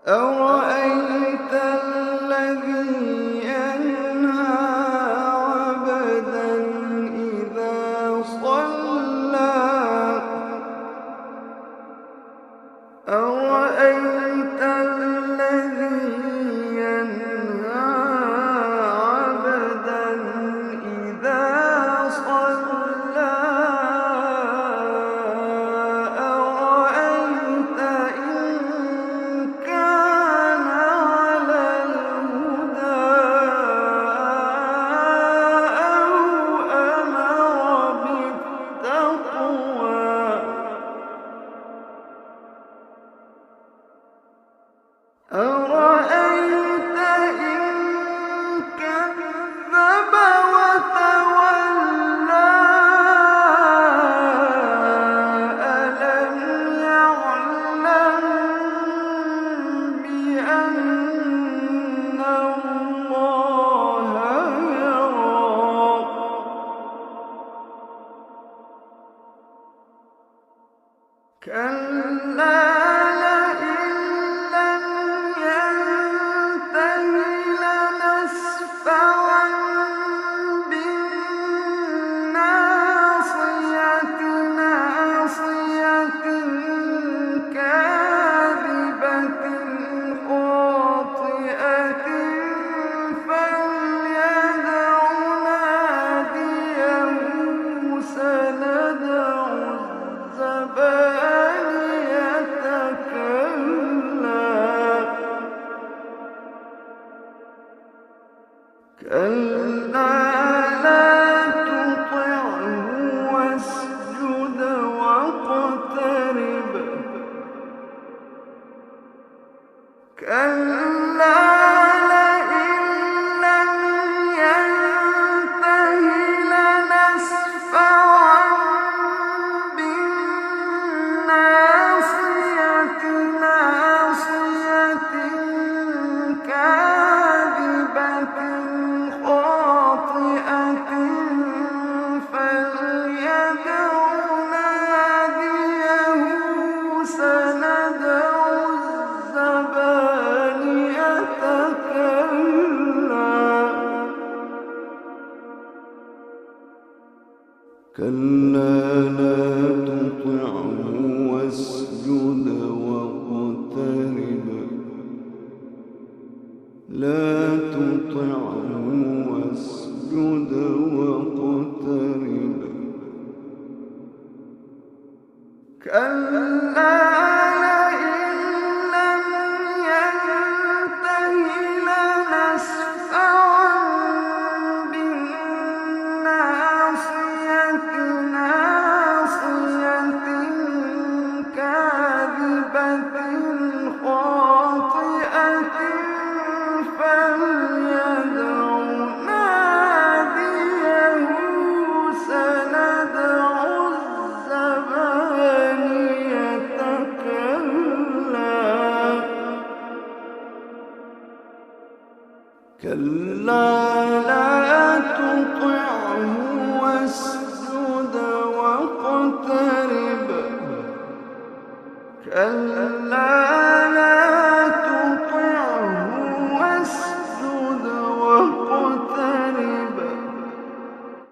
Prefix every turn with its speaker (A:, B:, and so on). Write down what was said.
A: أَرَأَيْتَ الَّذِي يَنْهَىٰ عَبْدًا إِذَا صَلَّىٰ أَرَأَيْتَ الَّذِي يَنْهَىٰ عَبْدًا إِذَا صَلَّىٰ أَرَأَيْتَ إِن كَانَ عَلَى الْهُدَىٰ أَوْ أَمَرَ بِالتَّقْوَىٰ أَرَأَيْتَ إِن كَذَّبَ وَتَوَلَّىٰ أَلَمْ يَعْلَم بِأَنَّ اللَّهَ يَرَىٰ كَلَّا لَئِن لَّمْ يَنتَهِ لَنَسْفَعًا بِالنَّاصِيَةِ نَاصِيَةٍ كَاذِبَةٍ خَاطِئَةٍ فَلْيَدْعُ نَادِيَهُ سَنَدْعُ الزَّبَانِيَةَ كَلَّا لَا تُطِعْهُ وَاسْجُدْ وَاقْتَرِب كَلَّا لَئِن لَّمْ يَنتَهِ لَنَسْفَعًا بِالنَّاصِيَةِ نَاصِيَةٍ كَاذِبَةٍ خَاطِئَةٍ فَلْيَدْعُ نَادِيَهُ سَنَدْعُ الزَّبَانِيَةَ كَلَّا لَا تُطِعْهُ وَاسْجُدْ وَاقْتَرِب لَا تُطِعْهُ وَاسْجُدْ وَاقْتَرِب كَلَّا لَئِن لَّمْ يَنتَهِ لَنَسْفَعًا بِالنَّاصِيَةِ نَاصِيَةٍ كَاذِبَةٍ خَاطِئَةٍ فَلْيَدْعُ نَادِيَهُ سَنَدْعُ الزَّبَانِيَةَ كَلَّا لَا تُطِعْهُ وَاسْجُدْ وَاقْتَرِب كَلَّا